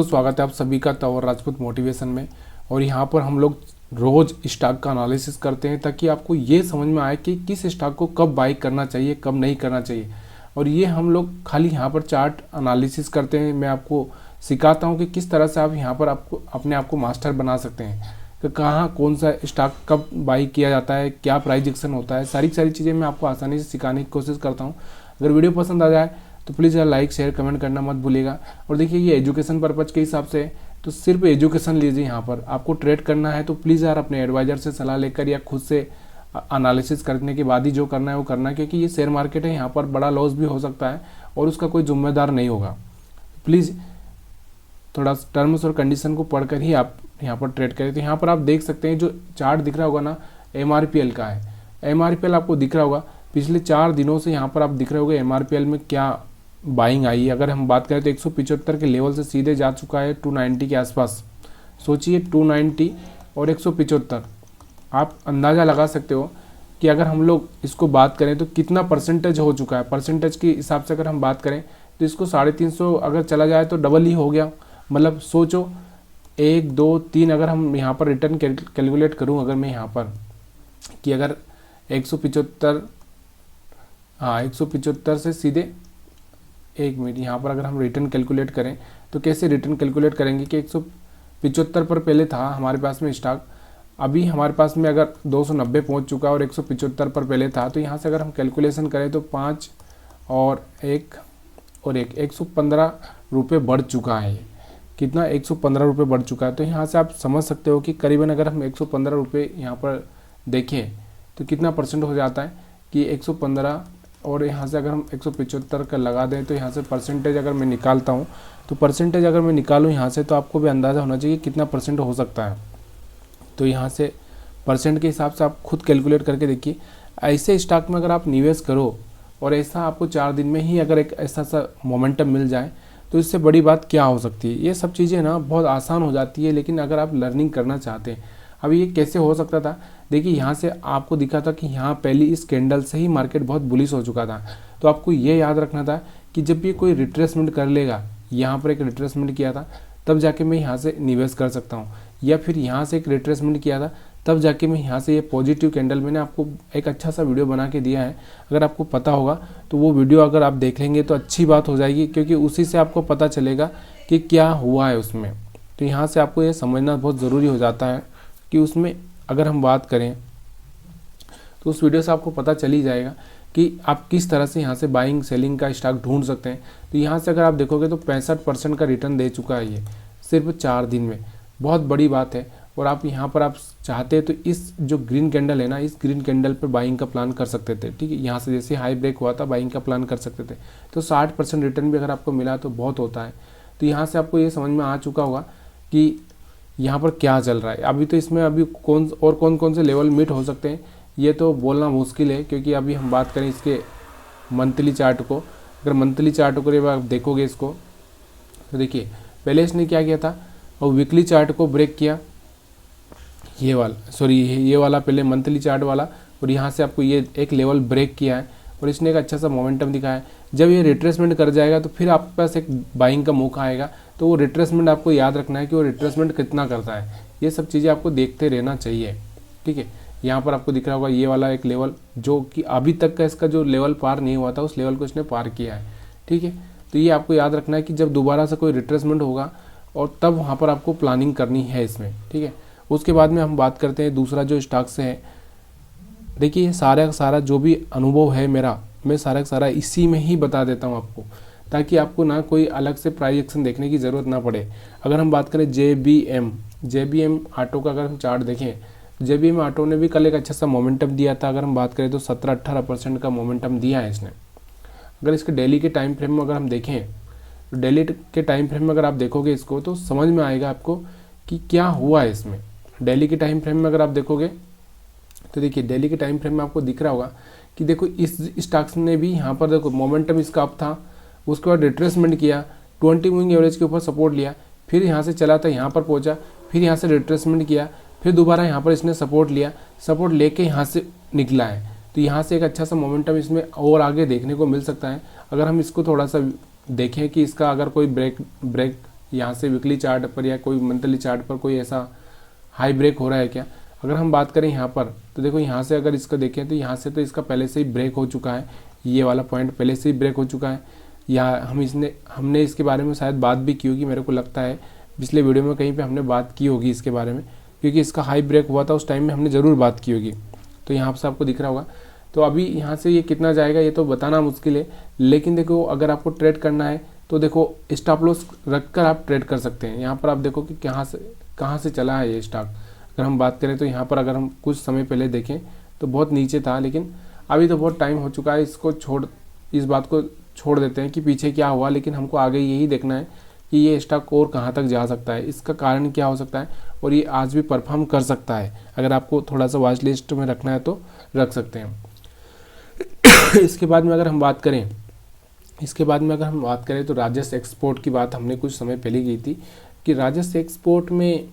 तो स्वागत है आप सभी का तंवर राजपूत मोटिवेशन में। और यहाँ पर हम लोग रोज़ स्टॉक का एनालिसिस करते हैं ताकि आपको ये समझ में आए कि किस स्टॉक को कब बाई करना चाहिए, कब नहीं करना चाहिए। और ये हम लोग खाली यहाँ पर चार्ट एनालिसिस करते हैं। मैं आपको सिखाता हूँ कि किस तरह से आप यहाँ पर आपको अपने आप को मास्टर बना सकते हैं कि कहाँ कौन सा स्टॉक कब बाई किया जाता है, क्या प्राइस एक्शन होता है, सारी चीज़ें मैं आपको आसानी से सिखाने की कोशिश करता हूँ। अगर वीडियो पसंद आ जाए तो प्लीज़ यार लाइक शेयर कमेंट करना मत भूलिएगा। और देखिए ये एजुकेशन पर्पज़ के हिसाब से तो सिर्फ एजुकेशन लीजिए। यहाँ पर आपको ट्रेड करना है तो प्लीज़ यार अपने एडवाइज़र से सलाह लेकर या खुद से एनालिसिस करने के बाद ही जो करना है वो करना है, क्योंकि ये शेयर मार्केट है, यहाँ पर बड़ा लॉस भी हो सकता है और उसका कोई जिम्मेदार नहीं होगा। प्लीज़ थोड़ा टर्म्स और कंडीशन को पढ़कर ही आप यहाँ पर ट्रेड करें। तो यहाँ पर आप देख सकते हैं जो चार्ट दिख रहा होगा ना, MRPL का है। MRPL आपको दिख रहा होगा पिछले 4 दिनों से यहाँ पर आप दिख रहे होंगे MRPL में क्या बाइंग आई है। अगर हम बात करें तो 175 के लेवल से सीधे जा चुका है 290 के आसपास। सोचिए 290 और 175, आप अंदाज़ा लगा सकते हो कि अगर हम लोग इसको बात करें तो कितना परसेंटेज हो चुका है। परसेंटेज के हिसाब से अगर हम बात करें तो इसको 350 अगर चला जाए तो डबल ही हो गया। मतलब सोचो 1 2 3, अगर हम यहाँ पर रिटर्न कैलकुलेट करूँ, अगर मैं यहाँ पर कि अगर 175, हाँ 175 से सीधे 1 मिनट यहाँ पर अगर हम रिटर्न कैलकुलेट करें तो कैसे रिटर्न कैलकुलेट करेंगे कि 175 पर पहले था हमारे पास में स्टॉक, अभी हमारे पास में अगर 290 पहुँच चुका है और 175 पर पहले था, तो यहाँ से अगर हम कैलकुलेशन करें तो 5 और 1 और 1 115 रुपये बढ़ चुका है। कितना 115 रुपये बढ़ चुका है। तो यहाँ से आप समझ सकते हो कि करीबन अगर हम 115 रुपये यहाँ पर देखें तो कितना परसेंट हो जाता है कि 115, और यहाँ से अगर हम 175 का लगा दें तो यहाँ से परसेंटेज अगर मैं निकालता हूँ तो परसेंटेज अगर मैं निकालूँ यहाँ से तो आपको भी अंदाज़ा होना चाहिए कितना परसेंट हो सकता है। तो यहाँ से परसेंट के हिसाब से आप खुद कैलकुलेट करके देखिए। ऐसे स्टॉक में अगर आप निवेश करो और ऐसा आपको 4 दिन में ही अगर एक ऐसा सा मोमेंटम मिल जाए तो इससे बड़ी बात क्या हो सकती है। ये सब चीज़ें ना बहुत आसान हो जाती है, लेकिन अगर आप लर्निंग करना चाहते हैं। अब ये कैसे हो सकता था, देखिए यहाँ से आपको दिखा था कि यहाँ पहली इस कैंडल से ही मार्केट बहुत बुलिश हो चुका था। तो आपको ये याद रखना था कि जब भी कोई रिट्रेसमेंट कर लेगा, यहाँ पर एक रिट्रेसमेंट किया था तब जाके मैं यहाँ से निवेश कर सकता हूँ, या फिर यहाँ से एक रिट्रेसमेंट किया था तब जाके मैं यहाँ से ये पॉजिटिव कैंडल, मैंने आपको एक अच्छा सा वीडियो बना के दिया है। अगर आपको पता होगा तो वो वीडियो अगर आप देख लेंगे तो अच्छी बात हो जाएगी, क्योंकि उसी से आपको पता चलेगा कि क्या हुआ है उसमें। तो यहाँ से आपको ये समझना बहुत ज़रूरी हो जाता है कि उसमें अगर हम बात करें तो उस वीडियो से आपको पता चल ही जाएगा कि आप किस तरह से यहाँ से बाइंग सेलिंग का स्टॉक ढूंढ सकते हैं। तो यहाँ से अगर आप देखोगे तो 65% का रिटर्न दे चुका है ये सिर्फ 4 दिन में, बहुत बड़ी बात है। और आप यहाँ पर आप चाहते हैं तो इस जो ग्रीन कैंडल है ना, इस ग्रीन कैंडल पर बाइंग का प्लान कर सकते थे। ठीक है, यहाँ से जैसे हाई ब्रेक हुआ था बाइंग का प्लान कर सकते थे। तो 60% रिटर्न भी अगर आपको मिला तो बहुत होता है। तो यहाँ से आपको ये समझ में आ चुका होगा कि यहाँ पर क्या चल रहा है। अभी तो इसमें अभी कौन कौन से लेवल मीट हो सकते हैं ये तो बोलना मुश्किल है, क्योंकि अभी हम बात करें इसके मंथली चार्ट को। अगर मंथली चार्ट को आप देखोगे इसको तो देखिए पहले इसने क्या किया था, और वीकली चार्ट को ब्रेक किया, ये वाला पहले मंथली चार्ट वाला, और यहाँ से आपको ये एक लेवल ब्रेक किया है और इसने एक अच्छा सा मोमेंटम दिखाया है। जब ये रिट्रेसमेंट कर जाएगा तो फिर आपके पास एक बाइंग का मौका आएगा। तो वो रिट्रेसमेंट आपको याद रखना है कि वो रिट्रेसमेंट कितना करता है। ये सब चीज़ें आपको देखते रहना चाहिए। ठीक है, यहाँ पर आपको दिख रहा होगा ये वाला एक लेवल जो कि अभी तक का इसका जो लेवल पार नहीं हुआ था उस लेवल को इसने पार किया है। ठीक है, तो ये आपको याद रखना है कि जब दोबारा से कोई रिट्रेसमेंट होगा और तब वहाँ पर आपको प्लानिंग करनी है इसमें। ठीक है, उसके बाद में हम बात करते हैं दूसरा जो स्टॉक से है। देखिए ये सारा का सारा जो भी अनुभव है मेरा, मैं सारा का सारा इसी में ही बता देता हूँ आपको, ताकि आपको ना कोई अलग से प्राइस एक्शन देखने की ज़रूरत ना पड़े। अगर हम बात करें JBM ऑटो का अगर हम चार्ट देखें, JBM ऑटो ने भी कल एक अच्छा सा मोमेंटम दिया था। अगर हम बात करें तो 17-18% का मोमेंटम दिया है इसने। अगर इसके डेली के टाइम फ्रेम में अगर हम देखें तो डेली के टाइम फ्रेम में अगर आप देखोगे इसको तो समझ में आएगा आपको कि क्या हुआ है इसमें। डेली के टाइम फ्रेम में अगर आप देखोगे तो देखिए डेली के टाइम फ्रेम में आपको दिख रहा होगा कि देखो इस स्टॉक्स ने भी यहाँ पर देखो मोमेंटम इसका अप था, उसके बाद रिट्रेसमेंट किया, 20 मूविंग एवरेज के ऊपर सपोर्ट लिया, फिर यहाँ से चला था यहाँ पर पहुँचा, फिर यहाँ से रिट्रेसमेंट किया, फिर दोबारा यहाँ पर इसने सपोर्ट लिया, सपोर्ट लेके यहाँ से निकला है। तो यहाँ से एक अच्छा सा मोमेंटम इसमें और आगे देखने को मिल सकता है। अगर हम इसको थोड़ा सा देखें कि इसका अगर कोई ब्रेक यहाँ से वीकली चार्ट पर या कोई मंथली चार्ट पर कोई ऐसा हाई ब्रेक हो रहा है क्या। अगर हम बात करें यहाँ पर तो देखो यहाँ से अगर इसको देखें तो यहाँ से तो इसका पहले से ही ब्रेक हो चुका है, ये वाला पॉइंट पहले से ही ब्रेक हो चुका है। या हमने इसके बारे में शायद बात भी की होगी, मेरे को लगता है पिछले वीडियो में कहीं पे हमने बात की होगी इसके बारे में, क्योंकि इसका हाई ब्रेक हुआ था उस टाइम में हमने ज़रूर बात की होगी। तो यहाँ से आपको दिख रहा होगा। तो अभी यहाँ से ये कितना जाएगा ये तो बताना मुश्किल है, लेकिन देखो अगर आपको ट्रेड करना है तो देखो स्टॉप लॉस रख कर आप ट्रेड कर सकते हैं। यहाँ पर आप देखो कि कहाँ से चला है ये स्टॉक। अगर हम बात करें तो यहाँ पर अगर हम कुछ समय पहले देखें तो बहुत नीचे था, लेकिन अभी तो बहुत टाइम हो चुका है, इस बात को छोड़ देते हैं कि पीछे क्या हुआ, लेकिन हमको आगे यही देखना है कि ये स्टॉक और कहाँ तक जा सकता है, इसका कारण क्या हो सकता है, और ये आज भी परफॉर्म कर सकता है। अगर आपको थोड़ा सा वॉच लिस्ट में रखना है तो रख सकते हैं। इसके बाद में अगर हम बात करें तो राजस्व एक्सपोर्ट की बात हमने कुछ समय पहले की थी कि राजस्व एक्सपोर्ट में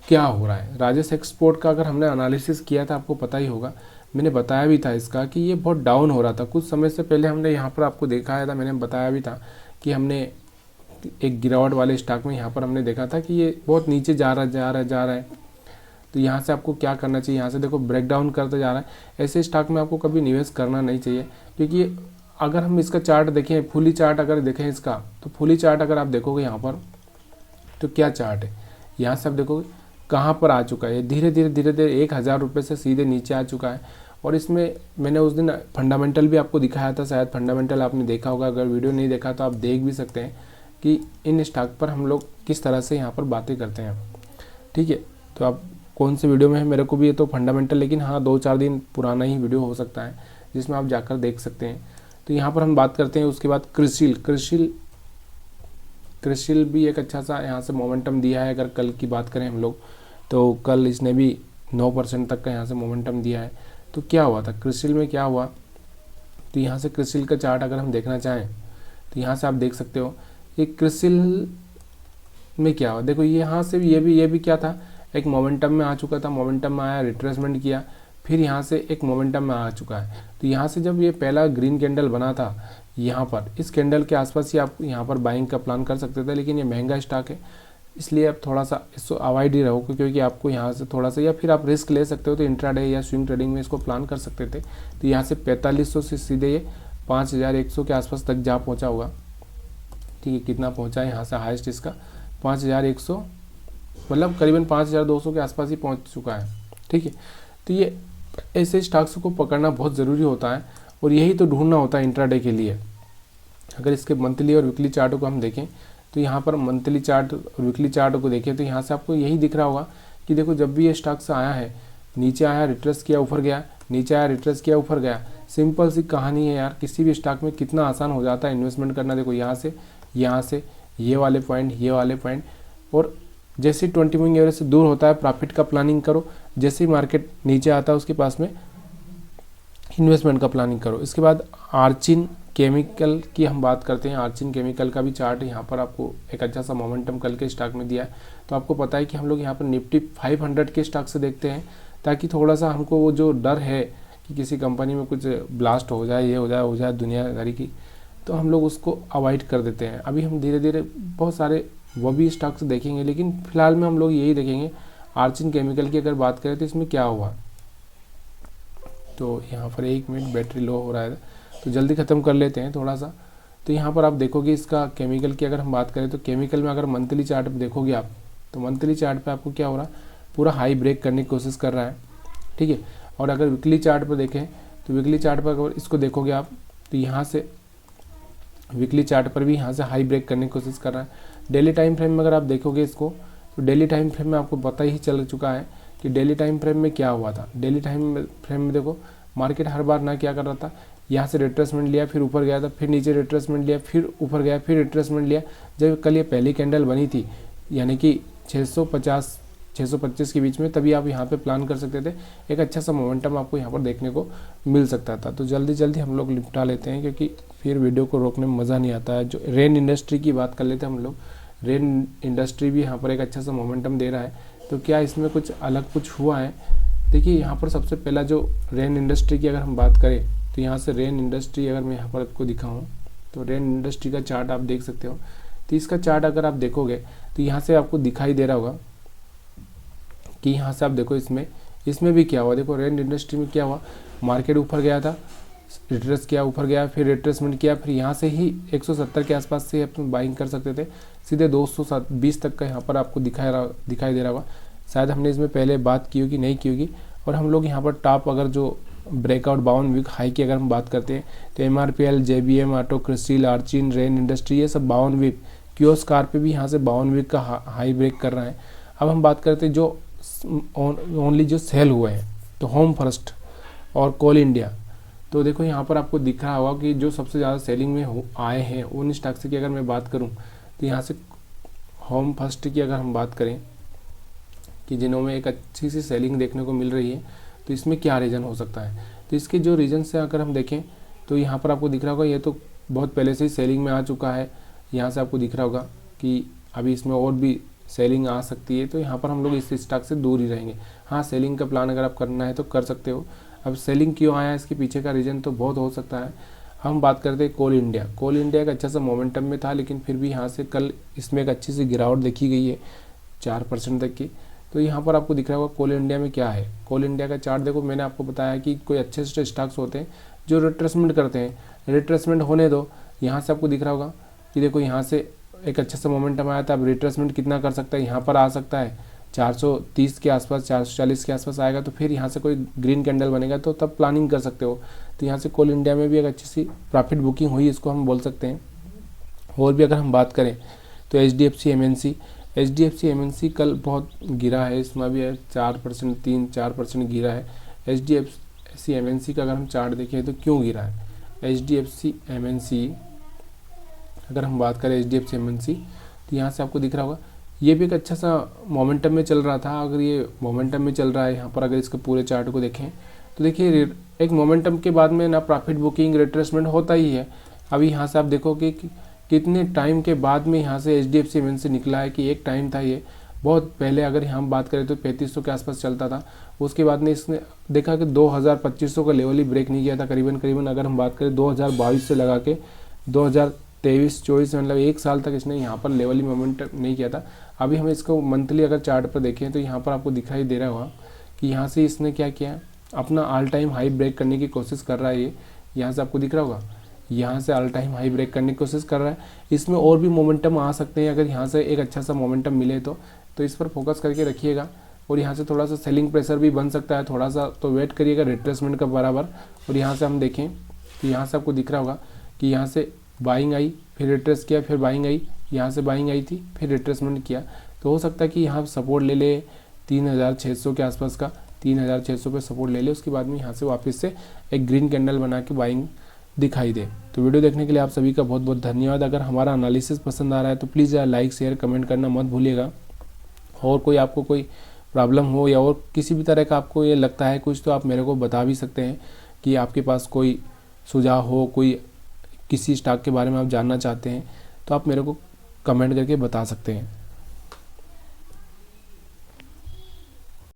क्या हो रहा है। राजस्व एक्सपोर्ट का अगर हमने एनालिसिस किया था आपको पता ही होगा, मैंने बताया भी था इसका कि ये बहुत डाउन हो रहा था। कुछ समय से पहले हमने यहाँ पर आपको दिखाया था, मैंने बताया भी था कि हमने एक गिरावट वाले स्टॉक में यहाँ पर हमने देखा था कि ये बहुत नीचे जा रहा है। तो यहाँ से आपको क्या करना चाहिए, यहाँ से देखो ब्रेक डाउन करता जा रहा है। ऐसे स्टॉक में आपको कभी निवेश करना नहीं चाहिए, क्योंकि अगर हम इसका चार्ट देखें, फुली चार्ट अगर देखें इसका, तो फुली चार्ट अगर आप देखोगे यहाँ पर तो क्या चार्ट है, यहाँ से आप देखोगे कहाँ पर आ चुका है। धीरे धीरे 1000 रुपये से सीधे नीचे आ चुका है। और इसमें मैंने उस दिन फंडामेंटल भी आपको दिखाया था, शायद फंडामेंटल आपने देखा होगा, अगर वीडियो नहीं देखा तो आप देख भी सकते हैं कि इन स्टॉक पर हम लोग किस तरह से यहाँ पर बातें करते हैं। ठीक है, तो आप कौन से वीडियो में है, मेरे को भी ये तो फंडामेंटल, लेकिन हाँ 2-4 दिन पुराना ही वीडियो हो सकता है जिसमें आप जाकर देख सकते हैं। तो यहाँ पर हम बात करते हैं। उसके बाद क्रिसिल भी एक अच्छा सा यहाँ से मोमेंटम दिया है। अगर कल की बात करें हम लोग तो कल इसने भी 9% तक का यहाँ से मोमेंटम दिया है। तो क्या हुआ था क्रिसिल में, क्या हुआ, तो यहाँ से क्रिसिल का चार्ट अगर हम देखना चाहें तो यहाँ से आप देख सकते हो ये क्रिसिल में क्या हुआ। देखो यहाँ से ये भी क्या था, एक मोमेंटम में आ चुका था, मोमेंटम में आया, रिट्रेसमेंट किया, फिर यहाँ से एक मोमेंटम में आ चुका है। तो यहाँ से जब ये पहला ग्रीन कैंडल बना था यहाँ पर, इस कैंडल के आसपास ही आप यहाँ पर बाइंग का प्लान कर सकते थे, लेकिन ये महंगा स्टॉक है इसलिए आप थोड़ा सा इसको अवॉइड ही रहो, क्योंकि आपको यहाँ से थोड़ा सा, या फिर आप रिस्क ले सकते हो तो इंट्राडे या स्विंग ट्रेडिंग में इसको प्लान कर सकते थे। तो यहाँ से 4500 से सीधे ये 5100 के आसपास तक जा पहुँचा होगा। ठीक है, कितना पहुँचा है यहाँ से हाईएस्ट इसका 5100, मतलब करीबन 5200 के आसपास ही पहुँच चुका है। ठीक है, तो ये ऐसे स्टॉक्स को पकड़ना बहुत ज़रूरी होता है और यही तो ढूंढना होता है इंट्राडे के लिए। अगर इसके मंथली और वीकली चार्टों को हम देखें तो यहाँ पर मंथली चार्ट और वीकली चार्ट को देखें तो यहाँ से आपको यही दिख रहा होगा कि देखो जब भी ये स्टॉक्स आया है, नीचे आया, रिट्रेस किया, ऊपर गया, नीचे आया, रिट्रेस किया, ऊपर गया। सिंपल सी कहानी है यार, किसी भी स्टॉक में कितना आसान हो जाता है इन्वेस्टमेंट करना। देखो यहाँ से ये वाले पॉइंट, और जैसे 20 मूविंग एवरेज से दूर होता है प्रॉफिट का प्लानिंग करो, जैसे ही मार्केट नीचे आता है उसके पास में इन्वेस्टमेंट का प्लानिंग करो। इसके बाद आर्चिन केमिकल की हम बात करते हैं। आर्चिन केमिकल का भी चार्ट यहाँ पर आपको एक अच्छा सा मोमेंटम कल के स्टॉक में दिया है। तो आपको पता है कि हम लोग यहाँ पर निफ्टी 500 के स्टॉक से देखते हैं, ताकि थोड़ा सा हमको वो जो डर है कि किसी कंपनी में कुछ ब्लास्ट हो जाए, ये हो जाए दुनियादारी की, तो हम लोग उसको अवॉइड कर देते हैं। अभी हम धीरे धीरे बहुत सारे वो भी स्टॉक्स देखेंगे, लेकिन फिलहाल में हम लोग यही देखेंगे आर्चिन केमिकल की। अगर बात करें तो इसमें क्या हुआ, तो यहाँ पर 1 मिनट बैटरी लो हो रहा है तो जल्दी ख़त्म कर लेते हैं थोड़ा सा। तो यहाँ पर आप देखोगे इसका केमिकल की अगर हम बात करें तो केमिकल में अगर मंथली चार्ट पे देखोगे आप, तो मंथली चार्ट पे आपको क्या हो रहा है, पूरा हाई ब्रेक करने की कोशिश कर रहा है। ठीक है, और अगर वीकली चार्ट पर देखें तो वीकली चार्ट पर अगर इसको देखोगे आप तो यहाँ से वीकली चार्ट पर भी यहाँ से हाई ब्रेक करने की कोशिश कर रहा है। डेली टाइम फ्रेम में अगर आप देखोगे इसको तो डेली टाइम फ्रेम में आपको पता ही चल चुका है कि डेली टाइम फ्रेम में क्या हुआ था। डेली टाइम फ्रेम में देखो मार्केट हर बार ना क्या कर रहा था, यहाँ से रिट्रेसमेंट लिया, फिर ऊपर गया था, फिर नीचे रिट्रेसमेंट लिया, फिर ऊपर गया, फिर रिट्रेसमेंट लिया। जब कल ये पहली कैंडल बनी थी यानी कि 650-625 के बीच में, तभी आप यहाँ पे प्लान कर सकते थे। एक अच्छा सा मोमेंटम आपको यहाँ पर देखने को मिल सकता था। तो जल्दी हम लोग निपटा लेते हैं, क्योंकि फिर वीडियो को रोकने में मज़ा नहीं आता है। जो रेन इंडस्ट्री की बात कर लेते हैं हम लोग, रेन इंडस्ट्री भी यहाँ पर एक अच्छा सा मोमेंटम दे रहा है। तो क्या इसमें कुछ अलग कुछ हुआ है, देखिए यहाँ पर सबसे पहला जो रेन इंडस्ट्री की अगर हम बात करें तो यहाँ से रेन इंडस्ट्री अगर मैं यहाँ पर आपको दिखाऊँ तो रेन इंडस्ट्री का चार्ट आप देख सकते हो। तो इसका चार्ट अगर आप देखोगे तो यहाँ से आपको दिखाई दे रहा होगा कि यहाँ से आप देखो इसमें भी क्या हुआ। देखो रेन इंडस्ट्री में क्या हुआ, मार्केट ऊपर गया था, रिट्रेस किया, ऊपर गया, फिर रिट्रेसमेंट किया, फिर यहाँ से ही 170 के आसपास से अपन बाइंग कर सकते थे, सीधे 220 तक का यहाँ पर आपको दिखाई दे रहा होगा। शायद हमने इसमें पहले बात की होगी, नहीं की होगी। और हम लोग यहाँ पर टॉप अगर जो ब्रेकआउट 52 वीक हाई की अगर हम बात करते हैं तो MRPL, JBM, ऑटो, क्रिस्टल, आर्चिन, रेन इंडस्ट्री, ये सब 52 वीक, क्यूओस्कार पे भी यहाँ से 52 वीक का हाई ब्रेक कर रहा है। अब हम बात करते हैं जो ओनली जो सेल हुए हैं, तो होम फर्स्ट और कोल इंडिया। तो देखो यहाँ पर आपको दिख रहा होगा कि जो सबसे ज़्यादा सेलिंग में आए हैं उन स्टॉक्स की अगर मैं बात करूँ तो यहाँ से होम फर्स्ट की अगर हम बात करें कि जिन्होंने एक अच्छी सी सेलिंग देखने को मिल रही है, तो इसमें क्या रीज़न हो सकता है। तो इसके जो रीज़न से अगर हम देखें तो यहाँ पर आपको दिख रहा होगा ये तो बहुत पहले से ही सेलिंग में आ चुका है। यहाँ से आपको दिख रहा होगा कि अभी इसमें और भी सेलिंग आ सकती है, तो यहाँ पर हम लोग इस स्टॉक से दूर ही रहेंगे। हाँ, सेलिंग का प्लान अगर आप करना है तो कर सकते हो। अब सेलिंग क्यों आया, इसके पीछे का रीज़न तो बहुत हो सकता है। हम बात करते हैं कोल इंडिया। कोल इंडिया एक अच्छा सा मोमेंटम में था, लेकिन फिर भी यहाँ से कल इसमें एक अच्छी सी गिरावट देखी गई है 4% तक की। तो यहाँ पर आपको दिख रहा होगा कोल इंडिया में क्या है। कोल इंडिया का चार्ट देखो, मैंने आपको बताया कि कोई अच्छे से स्टॉक्स होते हैं जो रिट्रेसमेंट करते हैं, रिट्रेसमेंट होने दो। यहाँ से आपको दिख रहा होगा कि देखो यहाँ से एक अच्छा सा मोमेंटम आया था। अब रिट्रेसमेंट कितना कर सकता है, यहाँ पर आ सकता है 430 के आसपास, 440 के आसपास आएगा, तो फिर यहाँ से कोई ग्रीन कैंडल बनेगा तो तब प्लानिंग कर सकते हो। तो यहाँ से कोल इंडिया में भी एक अच्छी सी प्रॉफिट बुकिंग हुई, इसको हम बोल सकते हैं। और भी अगर हम बात करें तो HDFC MNC कल बहुत गिरा है, इसमें भी 4%, 3-4% गिरा है। HDFC MNC का अगर हम चार्ट देखें तो क्यों गिरा है HDFC MNC, अगर हम बात करें HDFC MNC तो यहाँ से आपको दिख रहा होगा ये भी एक अच्छा सा मोमेंटम में चल रहा था। अगर ये मोमेंटम में चल रहा है, यहाँ पर अगर इसके पूरे चार्ट को देखें तो देखिए एक मोमेंटम के बाद में ना प्रॉफिट बुकिंग, रिट्रेसमेंट होता ही है। अभी यहाँ से आप देखो कि कितने टाइम के बाद में यहाँ से HDFC MNC निकला है, कि एक टाइम था ये बहुत पहले, अगर हम बात करें तो 3500 के आसपास चलता था। उसके बाद में इसने देखा कि 2000-2500 का लेवल ही ब्रेक नहीं किया था करीबन अगर हम बात करें 2022 से लगा के 2023-24, मतलब 1 साल तक इसने यहाँ पर लेवल ही मोमेंट नहीं किया था। अभी हम इसको मंथली अगर चार्ट पर देखें तो यहाँ पर आपको दिखाई दे रहा होगा कि यहाँ से इसने क्या किया, अपना ऑल टाइम हाई ब्रेक करने की कोशिश कर रहा है। ये यहाँ से आपको दिख रहा होगा, यहाँ से ऑल टाइम हाई ब्रेक करने की कोशिश कर रहा है। इसमें और भी मोमेंटम आ सकते हैं, अगर यहाँ से एक अच्छा सा मोमेंटम मिले तो इस पर फोकस करके रखिएगा। और यहाँ से थोड़ा सा सेलिंग प्रेशर भी बन सकता है, थोड़ा सा तो वेट करिएगा रिट्रेसमेंट का बराबर। और यहाँ से हम देखें तो यहाँ से आपको दिख रहा होगा कि यहाँ से बाइंग आई, फिर रिट्रेस किया, फिर बाइंग आई, यहाँ से बाइंग आई थी, फिर रिट्रेसमेंट किया। तो हो सकता है कि यहाँ सपोर्ट ले ले 3600 के आसपास का, 3600 पे सपोर्ट ले ले, उसके बाद में यहाँ से वापस से एक ग्रीन कैंडल बना के बाइंग दिखाई दे। तो वीडियो देखने के लिए आप सभी का बहुत बहुत धन्यवाद। अगर हमारा एनालिसिस पसंद आ रहा है तो प्लीज़ यार लाइक, शेयर, कमेंट करना मत भूलिएगा। और कोई आपको कोई प्रॉब्लम हो या और किसी भी तरह का आपको ये लगता है कुछ, तो आप मेरे को बता भी सकते हैं कि आपके पास कोई सुझाव हो, कोई किसी स्टॉक के बारे में आप जानना चाहते हैं, तो आप मेरे को कमेंट करके बता सकते हैं।